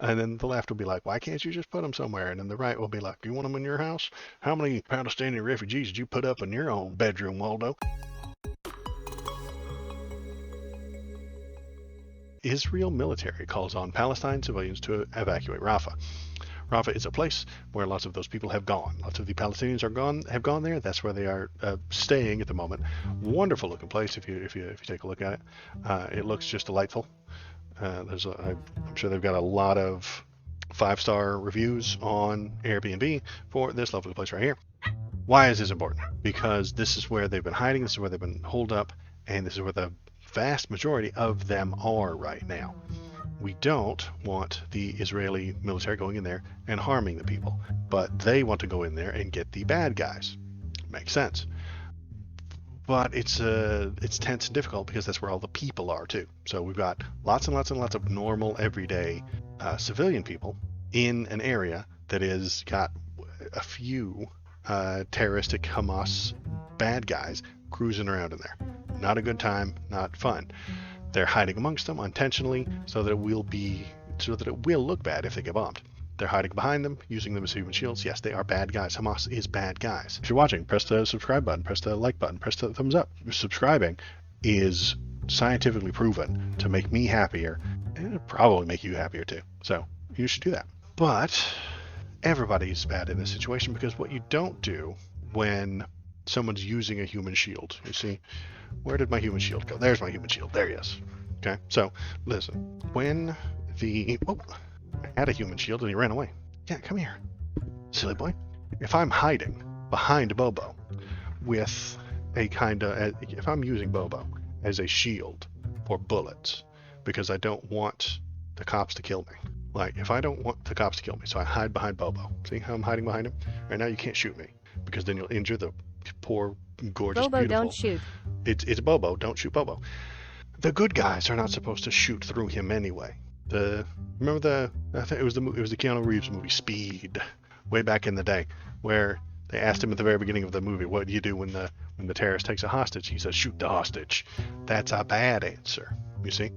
And then the left will be like, why can't you just put them somewhere? And then the right will be like, you want them in your house? How many Palestinian refugees did you put up in your own bedroom, Waldo? Israel military calls on Palestine civilians to evacuate Rafah. Rafah is a place where lots of those people have gone. Lots of the Palestinians have gone there. That's where they are staying at the moment. Wonderful looking place if you take a look at it. It looks just delightful. I'm sure they've got a lot of 5-star reviews on Airbnb for this lovely place right here. Why is this important? Because this is where they've been hiding. This is where they've been holed up, and this is where the vast majority of them are right now. We don't want the Israeli military going in there and harming the people, but they want to go in there and get the bad guys. Makes sense. But it's tense and difficult because that's where all the people are too. So we've got lots and lots and lots of normal, everyday civilian people in an area that has got a few terroristic Hamas bad guys cruising around in there. Not a good time, not fun. They're hiding amongst them intentionally so that it will look bad if they get bombed. They're hiding behind them, using them as human shields. Yes, they are bad guys. Hamas is bad guys. If you're watching, press the subscribe button, press the like button, press the thumbs up. Subscribing is scientifically proven to make me happier, and it'll probably make you happier too. So you should do that. But everybody's bad in this situation because what you don't do when someone's using a human shield, you see, where did my human shield go? There's my human shield. There he is. Okay, so listen, when I had a human shield and he ran away. Yeah, come here, silly boy. If I'm hiding behind Bobo with if I'm using Bobo as a shield for bullets because I don't want the cops to kill me. Like, if I don't want the cops to kill me, so I hide behind Bobo. See how I'm hiding behind him? Right now you can't shoot me because then you'll injure the poor, gorgeous, Bobo, beautiful. don't shoot. It's Bobo. Don't shoot Bobo. The good guys are not supposed to shoot through him anyway. I think it was the Keanu Reeves movie Speed, way back in the day, where they asked him at the very beginning of the movie, what do you do when the terrorist takes a hostage? He says, shoot the hostage. That's a bad answer. You see,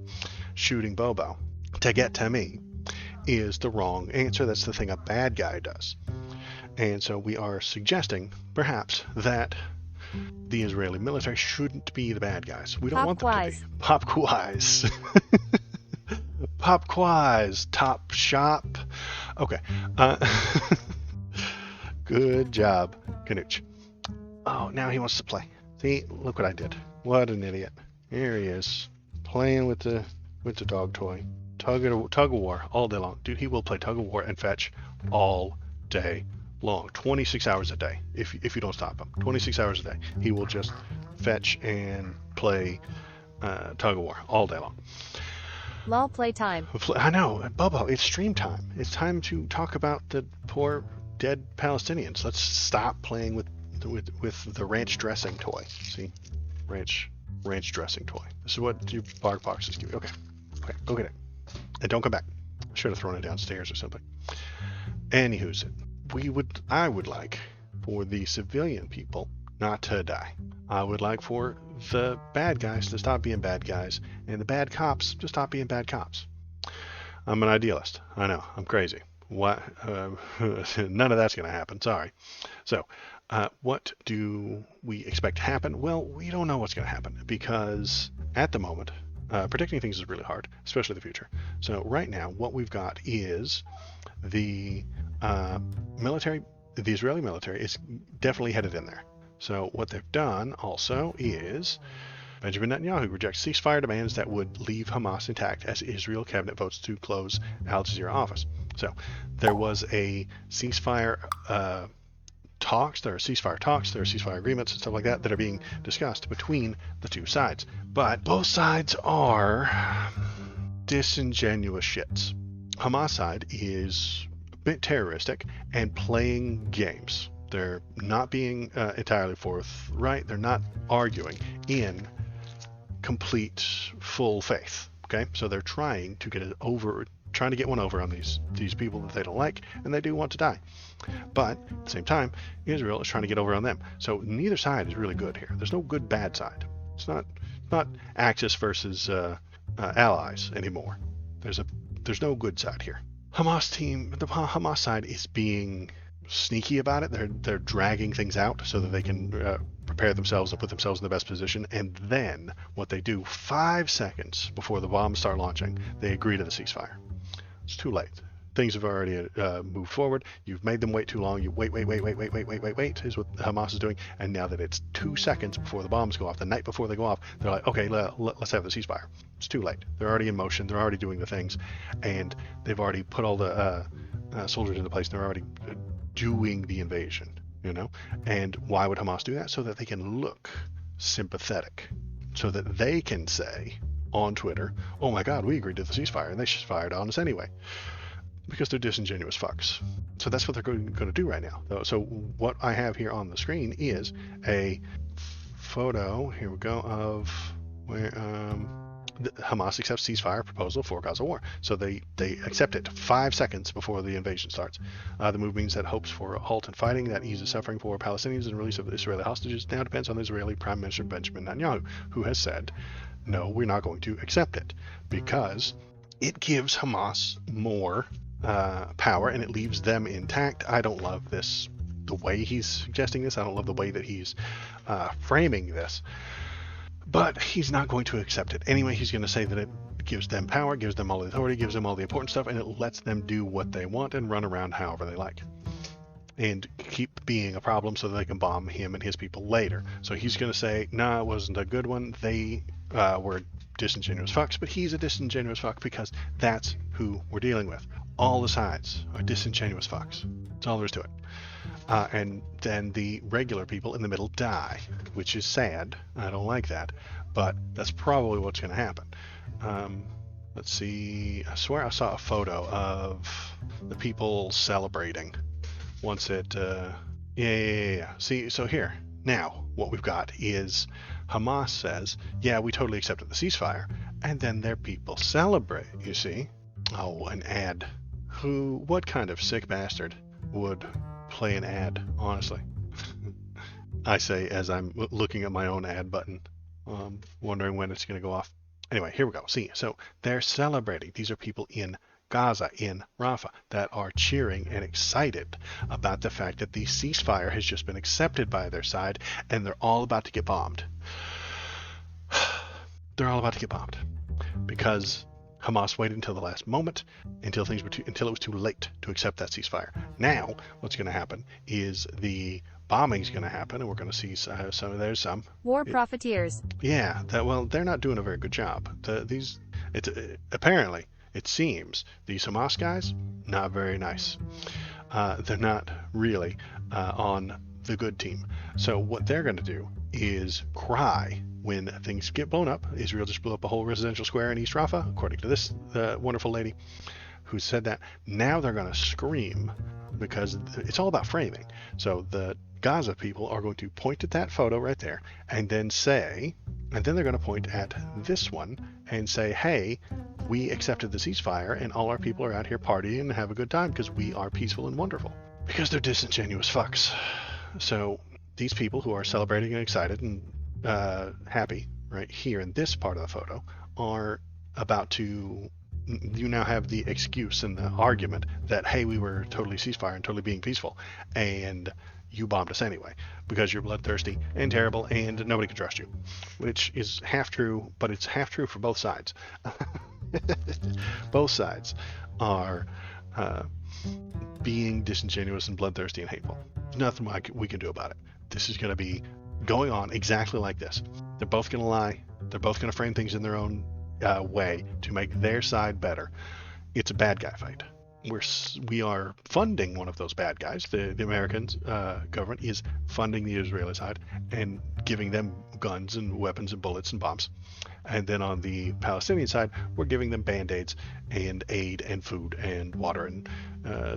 shooting Bobo to get to me is the wrong answer. That's the thing a bad guy does. And so we are suggesting, perhaps, that the Israeli military shouldn't be the bad guys. We don't want them to be. Pop quiz. Pop quiz. Top shop. Okay. Good job, Canooch. Oh, now he wants to play. See, look what I did. What an idiot. Here he is, playing with the dog toy. Tug of war all day long. Dude, he will play tug of war and fetch all day long. 26 hours a day if you don't stop him. 26 hours a day. He will just fetch and play tug of war all day long. Lol playtime. I know, Bobo, it's stream time. It's time to talk about the poor dead Palestinians. Let's stop playing with the ranch dressing toy. See? Ranch dressing toy. This is what your bark boxes give you. Okay, go get it. And don't come back. I should have thrown it downstairs or something. Anywho's, I would like for the civilian people not to die. I would like for the bad guys to stop being bad guys and the bad cops to stop being bad cops. I'm an idealist. I know. I'm crazy. What? None of that's going to happen. Sorry. So, what do we expect to happen? Well, we don't know what's going to happen because at the moment, predicting things is really hard, especially the future. So right now, what we've got is the military. The Israeli military is definitely headed in there. So what they've done also is Benjamin Netanyahu rejects ceasefire demands that would leave Hamas intact as Israel cabinet votes to close Al Jazeera office. So there was a ceasefire talks, there are ceasefire agreements and stuff like that are being discussed between the two sides. But both sides are disingenuous shits. Hamas side is a bit terroristic and playing games. They're not being entirely forthright. They're not arguing in complete, full faith. Okay, so they're trying to get one over on these people that they don't like, and they do want to die. But at the same time, Israel is trying to get over on them. So neither side is really good here. There's no good bad side. It's not Axis versus allies anymore. There's no good side here. The Hamas side is being sneaky about it. They're dragging things out so that they can prepare themselves and put themselves in the best position. And then what they do 5 seconds before the bombs start launching, they agree to the ceasefire. It's too late. Things have already moved forward. You've made them wait too long. You wait is what Hamas is doing. And now that it's 2 seconds before the bombs go off, the night before they go off, they're like, okay, let's have the ceasefire. It's too late. They're already in motion. They're already doing the things, and they've already put all the soldiers into place. They're already doing the invasion. And why would Hamas do that? So that they can look sympathetic, so that they can say on Twitter, oh my God, we agreed to the ceasefire, and they just fired on us anyway. Because they're disingenuous fucks. So that's what they're going to do right now. So what I have here on the screen is a photo, here we go, of where Hamas accepts ceasefire proposal for Gaza war. So they accept it 5 seconds before the invasion starts. The move means that hopes for a halt in fighting that eases suffering for Palestinians and release of Israeli hostages now depends on the Israeli Prime Minister Benjamin Netanyahu, who has said, no, we're not going to accept it because it gives Hamas more power and it leaves them intact. I don't love this, the way he's suggesting this. I don't love the way that he's framing this, but he's not going to accept it. Anyway, he's going to say that it gives them power, gives them all the authority, gives them all the important stuff, and it lets them do what they want and run around however they like and keep being a problem so that they can bomb him and his people later. So he's going to say, nah, it wasn't a good one. They were disingenuous fucks, but he's a disingenuous fuck because that's who we're dealing with. All the sides are disingenuous fucks. That's all there is to it. And then the regular people in the middle die, which is sad. I don't like that, but that's probably what's going to happen. Let's see. I swear I saw a photo of the people celebrating once it. Yeah. See, so here now, what we've got is Hamas says, "Yeah, we totally accepted the ceasefire," and then their people celebrate. You see? Oh, an ad. What kind of sick bastard would play an ad, honestly? I say as I'm looking at my own ad button, wondering when it's going to go off. Anyway, here we go. See, so they're celebrating. These are people in Gaza, in Rafah, that are cheering and excited about the fact that the ceasefire has just been accepted by their side, and they're all about to get bombed. They're all about to get bombed because Hamas waited until the last moment, until it was too late to accept that ceasefire. Now, what's going to happen is the bombing's going to happen, and we're going to see there's some war profiteers. Yeah, they're not doing a very good job. Apparently, it seems these Hamas guys not very nice. They're not really on the good team. So what they're going to do is cry when things get blown up. Israel just blew up a whole residential square in East Rafah, according to this wonderful lady who said that. Now they're going to scream because it's all about framing. So the Gaza people are going to point at that photo right there and then they're going to point at this one and say, hey, we accepted the ceasefire and all our people are out here partying and have a good time because we are peaceful and wonderful. Because they're disingenuous fucks. So these people who are celebrating and excited and happy right here in this part of the photo are about to, you now have the excuse and the argument that, hey, we were totally ceasefire and totally being peaceful and you bombed us anyway because you're bloodthirsty and terrible and nobody can trust you, which is half true, but it's half true for both sides. Both sides are being disingenuous and bloodthirsty and hateful. There's nothing we can do about it. This is going to be going on exactly like this. They're both going to lie. They're both going to frame things in their own way to make their side better. It's a bad guy fight. We are funding one of those bad guys. The American government is funding the Israeli side and giving them guns and weapons and bullets and bombs. And then on the Palestinian side, we're giving them band-aids and aid and food and water and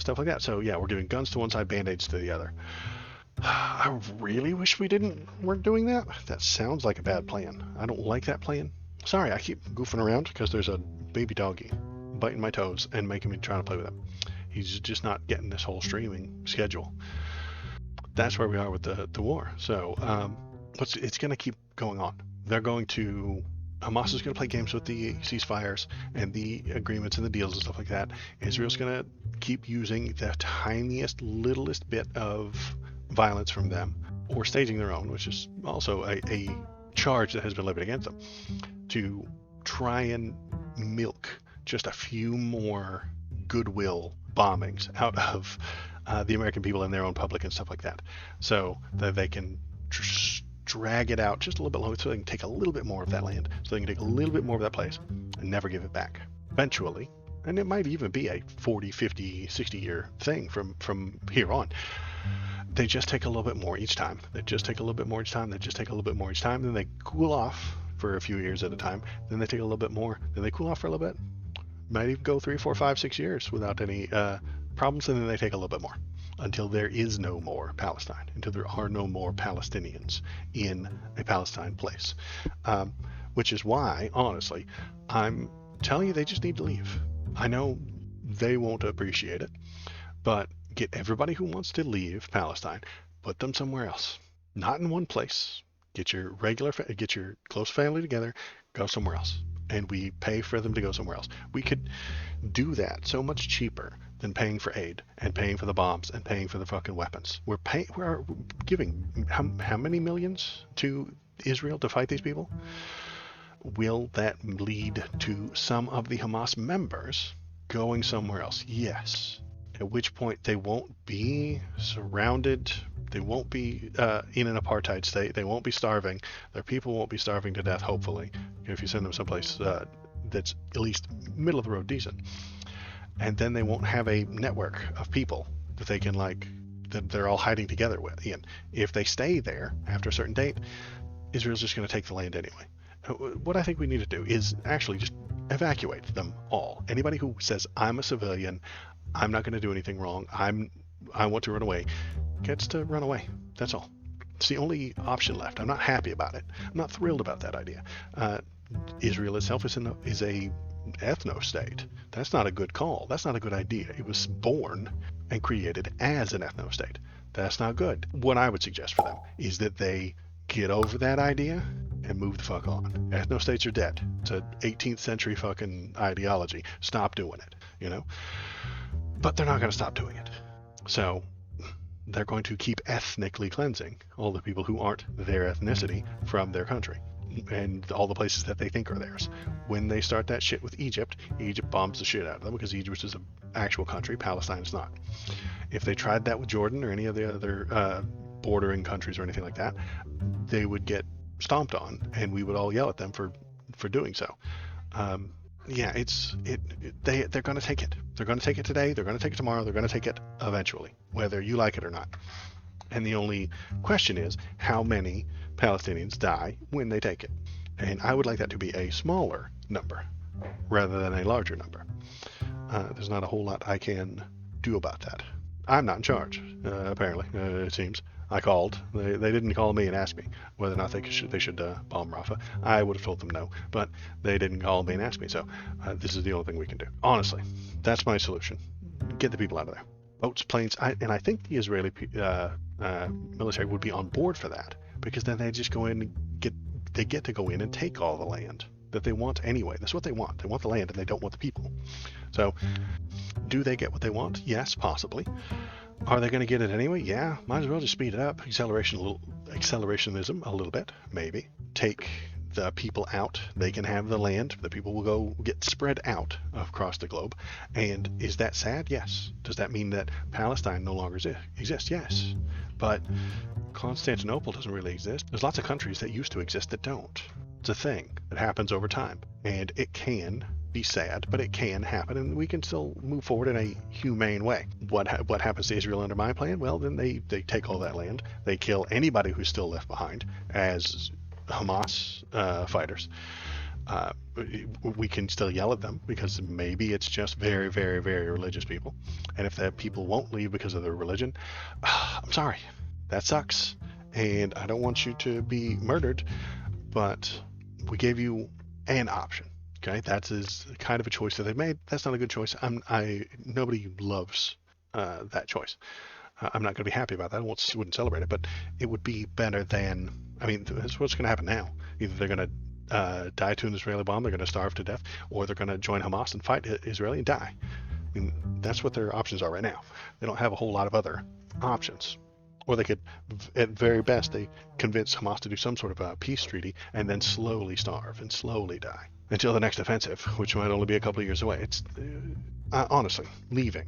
stuff like that. So yeah, we're giving guns to one side, band-aids to the other. I really wish weren't doing that. That sounds like a bad plan. I don't like that plan. Sorry, I keep goofing around because there's a baby doggy biting my toes and making me try to play with him. He's just not getting this whole streaming schedule. That's where we are with the war. So it's going to keep going on. They're going to Hamas is going to play games with the ceasefires and the agreements and the deals and stuff like that. Israel's going to keep using the tiniest, littlest bit of violence from them, or staging their own, which is also a charge that has been levied against them, to try and milk just a few more goodwill bombings out of the American people in their own public and stuff like that, so that they can drag it out just a little bit longer, so they can take a little bit more of that land, so they can take a little bit more of that place and never give it back. Eventually, and it might even be a 40, 50, 60-year thing from here on, they just take a little bit more each time. They just take a little bit more each time. They just take a little bit more each time. Then they cool off for a few years at a time. Then they take a little bit more. Then they cool off for a little bit. Might even go 3, 4, 5, 6 years without any problems. And then they take a little bit more until there is no more Palestine, until there are no more Palestinians in a Palestine place. Which is why, honestly, I'm telling you, they just need to leave. I know they won't appreciate it, but get everybody who wants to leave Palestine, put them somewhere else. Not in one place. Get your close family together, go somewhere else. And we pay for them to go somewhere else. We could do that so much cheaper than paying for aid and paying for the bombs and paying for the fucking weapons. We're giving how many millions to Israel to fight these people? Will that lead to some of the Hamas members going somewhere else? Yes. At which point they won't be surrounded. They won't be in an apartheid state. They won't be starving. Their people won't be starving to death, hopefully, if you send them someplace that's at least middle of the road decent. And then they won't have a network of people that they can, that they're all hiding together with. And if they stay there after a certain date, Israel's just going to take the land anyway. What I think we need to do is actually just evacuate them all. Anybody who says, I'm a civilian, I'm not going to do anything wrong, I want to run away, gets to run away. That's all. It's the only option left. I'm not happy about it. I'm not thrilled about that idea. Israel itself is a ethno-state. That's not a good call. That's not a good idea. It was born and created as an ethno-state. That's not good. What I would suggest for them is that they get over that idea and move the fuck on. Ethno-states are dead. It's an 18th century fucking ideology. Stop doing it, But they're not going to stop doing it. So they're going to keep ethnically cleansing all the people who aren't their ethnicity from their country and all the places that they think are theirs. When they start that shit with Egypt, Egypt bombs the shit out of them because Egypt is an actual country, Palestine is not. If they tried that with Jordan or any of the other bordering countries or anything like that, they would get stomped on and we would all yell at them for doing so. They're going to take it. They're going to take it today. They're going to take it tomorrow. They're going to take it eventually, whether you like it or not. And the only question is how many Palestinians die when they take it. And I would like that to be a smaller number rather than a larger number. There's not a whole lot I can do about that. I'm not in charge, apparently, it seems. I called. They didn't call me and ask me whether or not they should bomb Rafah. I would have told them no, but they didn't call me and ask me. So this is the only thing we can do. Honestly, that's my solution. Get the people out of there. Boats, planes, and I think the Israeli military would be on board for that because then they just go in and get to go in and take all the land that they want anyway. That's what they want. They want the land and they don't want the people. So do they get what they want? Yes, possibly. Are they going to get it anyway? Yeah, might as well just speed it up. Accelerationism a little bit, maybe. Take the people out. They can have the land. The people will go get spread out across the globe. And is that sad? Yes. Does that mean that Palestine no longer exists? Yes. But Constantinople doesn't really exist. There's lots of countries that used to exist that don't. It's a thing that happens over time. And it can be sad, but it can happen, and we can still move forward in a humane way. What happens to Israel under my plan? Well, then they take all that land. They kill anybody who's still left behind as Hamas fighters. We can still yell at them because maybe it's just very, very, very religious people. And if the people won't leave because of their religion, I'm sorry. That sucks. And I don't want you to be murdered, but we gave you an option. Okay, that is kind of a choice that they've made. That's not a good choice. Nobody loves that choice. I'm not going to be happy about that. I wouldn't celebrate it, but it would be better than. I mean, that's what's going to happen now. Either they're going to die to an Israeli bomb, they're going to starve to death, or they're going to join Hamas and fight Israel and die. I mean, that's what their options are right now. They don't have a whole lot of other options. Or they could, at very best, they convince Hamas to do some sort of a peace treaty and then slowly starve and slowly die until the next offensive, which might only be a couple of years away. It's honestly, leaving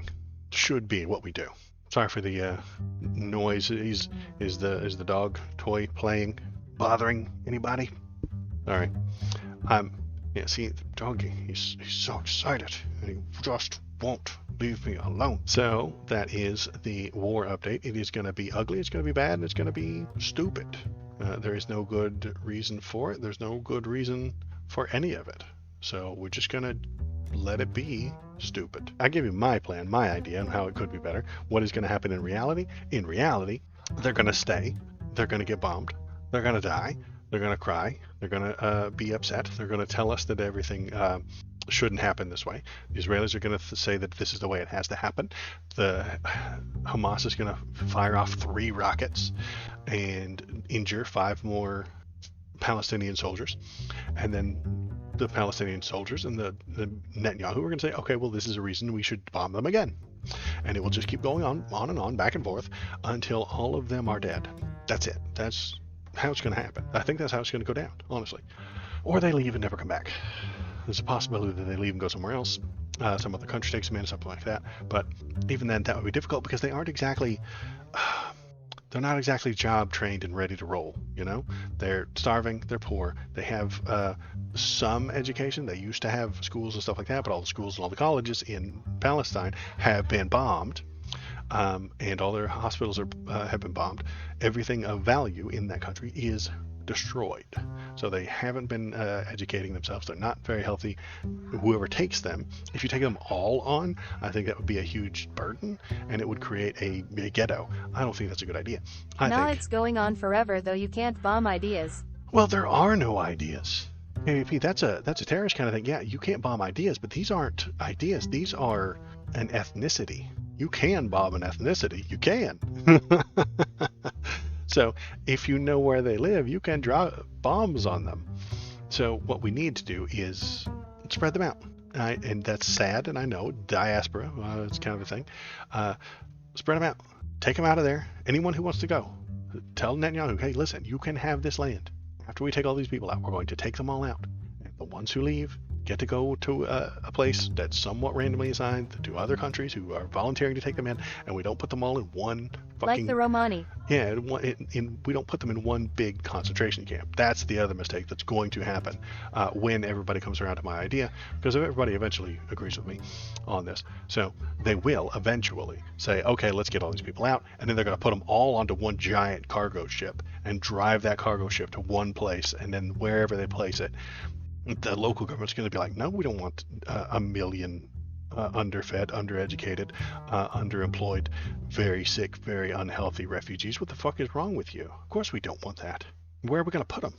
should be what we do. Sorry for the noise. Is the dog toy playing, bothering anybody? All right. Yeah. See, the doggy. He's so excited, and he just won't leave me alone. So that is the war update. It is going to be ugly. It's going to be bad. And it's going to be stupid. There is no good reason for it. There's no good reason for any of it. So we're just going to let it be stupid. I give you my plan, my idea on how it could be better. What is going to happen in reality? In reality, they're going to stay. They're going to get bombed. They're going to die. They're going to cry. They're going to be upset. They're going to tell us that everything shouldn't happen this way. The Israelis are going to say that this is the way it has to happen. The Hamas is going to fire off 3 rockets and injure 5 more Palestinian soldiers. And then the Palestinian soldiers and the Netanyahu are going to say, okay, well, this is a reason we should bomb them again. And it will just keep going on and on, back and forth, until all of them are dead. That's it. That's how it's going to happen. I think that's how it's going to go down, honestly. Or they leave and never come back. There's a possibility that they leave and go somewhere else. Some other country takes them in, something like that. But even then, that would be difficult because they aren't exactly... they're not exactly job trained and ready to roll, you know? They're starving, they're poor, they have some education. They used to have schools and stuff like that, but all the schools and all the colleges in Palestine have been bombed, and all their hospitals have been bombed. Everything of value in that country is destroyed. So they haven't been educating themselves. They're not very healthy. Whoever takes them, if you take them all on, I think that would be a huge burden, and it would create a ghetto. I don't think that's a good idea. I think it's going on forever, though. You can't bomb ideas. Well, there are no ideas. KVP, that's a terrorist kind of thing. Yeah, you can't bomb ideas, but these aren't ideas. These are an ethnicity. You can bomb an ethnicity. You can. So if you know where they live, you can drop bombs on them. So what we need to do is spread them out. And that's sad, and I know, diaspora, it's kind of a thing. Spread them out. Take them out of there. Anyone who wants to go. Tell Netanyahu, hey, listen, you can have this land. After we take all these people out, we're going to take them all out. And the ones who leave get to go to a place that's somewhat randomly assigned to other countries who are volunteering to take them in, and we don't put them all in one fucking... Like the Romani. Yeah, we don't put them in one big concentration camp. That's the other mistake that's going to happen when everybody comes around to my idea, because everybody eventually agrees with me on this. So they will eventually say, okay, let's get all these people out, and then they're going to put them all onto one giant cargo ship and drive that cargo ship to one place, and then wherever they place it, the local government's going to be like, no, we don't want a million underfed, undereducated, underemployed, very sick, very unhealthy refugees. What the fuck is wrong with you? Of course we don't want that. Where are we going to put them?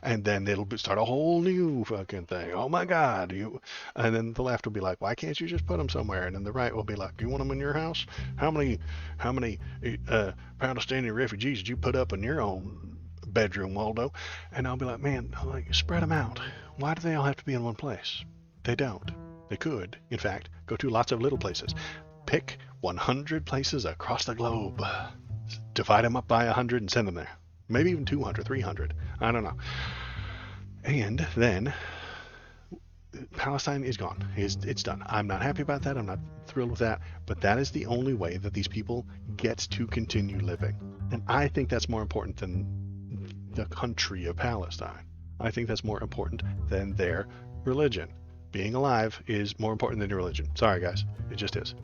And then it'll start a whole new fucking thing. Oh my God. And then the left will be like, why can't you just put them somewhere? And then the right will be like, you want them in your house? How many Palestinian refugees did you put up in your own bedroom, Waldo? And I'll be like, man, spread them out. Why do they all have to be in one place? They don't. They could, in fact, go to lots of little places. Pick 100 places across the globe. Divide them up by 100 and send them there. Maybe even 200, 300. I don't know. And then Palestine is gone. It's done. I'm not happy about that. I'm not thrilled with that. But that is the only way that these people get to continue living. And I think that's more important than the country of Palestine. I think that's more important than their religion. Being alive is more important than your religion. Sorry, guys. It just is.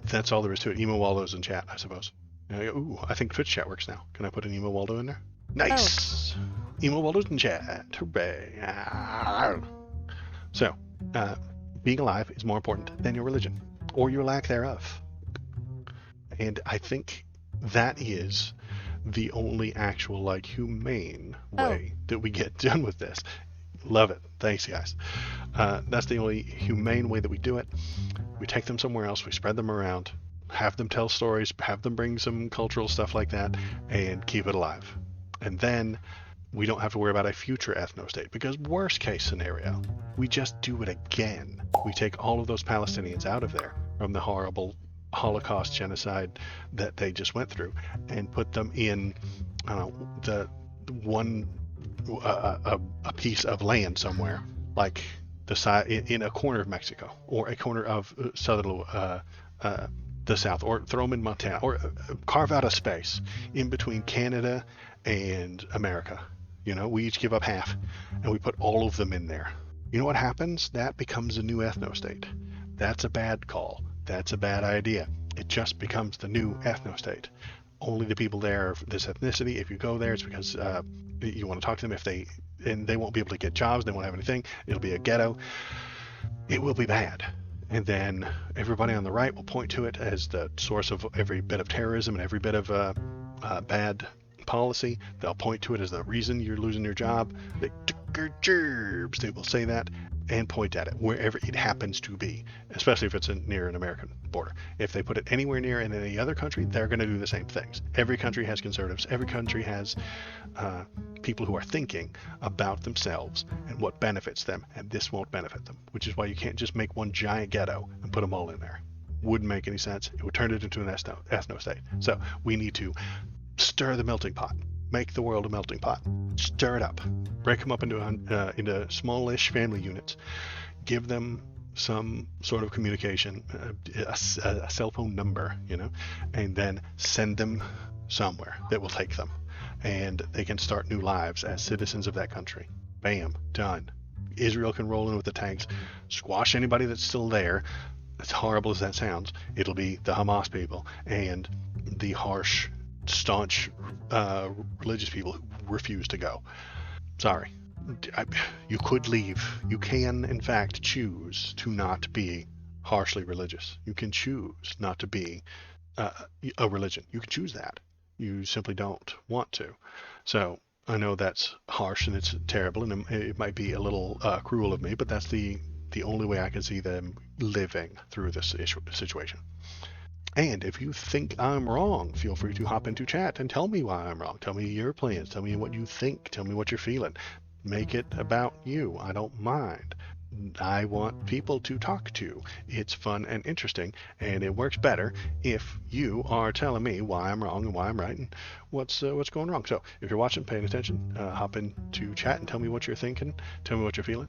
That's all there is to it. Emo Waldo's in chat, I suppose. Ooh, I think Twitch chat works now. Can I put an Emo Waldo in there? Nice! Oh. Emo Waldo's in chat. Hooray. So, being alive is more important than your religion. Or your lack thereof. And I think that is the only actual, humane way that we get done with this. Love it. Thanks, guys. That's the only humane way that we do it. We take them somewhere else. We spread them around. Have them tell stories. Have them bring some cultural stuff like that. And keep it alive. And then we don't have to worry about a future ethno-state, because worst case scenario, we just do it again. We take all of those Palestinians out of there from the horrible Holocaust genocide that they just went through and put them in, I don't know, a piece of land somewhere, like the side in a corner of Mexico or a corner of the South, or throw them in Montana, or carve out a space in between Canada and America. We each give up half, and we put all of them in there. You know what happens? That becomes a new ethno-state. That's a bad call. That's a bad idea. It just becomes the new ethno-state. Only the people there of this ethnicity. If you go there, it's because you want to talk to them. And they won't be able to get jobs. They won't have anything. It'll be a ghetto. It will be bad. And then everybody on the right will point to it as the source of every bit of terrorism and every bit of bad policy. They'll point to it as the reason you're losing your job. They will say that and point at it wherever it happens to be, especially if it's near an American border. If they put it anywhere near in any other country, they're going to do the same things. Every country has conservatives. Every country has people who are thinking about themselves and what benefits them, and this won't benefit them, which is why you can't just make one giant ghetto and put them all in there. Wouldn't make any sense. It would turn it into an ethno-state. So we need to stir the melting pot. Make the world a melting pot. Stir it up. Break them up into smallish family units. Give them some sort of communication, a cell phone number, and then send them somewhere that will take them. And they can start new lives as citizens of that country. Bam, done. Israel can roll in with the tanks, squash anybody that's still there. As horrible as that sounds, it'll be the Hamas people and the harsh, staunch religious people who refuse to go. Sorry. You could leave. You can, in fact, choose to not be harshly religious. You can choose not to be a religion. You can choose that. You simply don't want to. So I know that's harsh and it's terrible, and it might be a little cruel of me, but that's the only way I can see them living through this situation. And if you think I'm wrong, feel free to hop into chat and tell me why I'm wrong. Tell me your plans. Tell me what you think. Tell me what you're feeling. Make it about you. I don't mind. I want people to talk to. It's fun and interesting, and it works better if you are telling me why I'm wrong and why I'm right and what's going wrong. So if you're watching, paying attention, hop into chat and tell me what you're thinking. Tell me what you're feeling.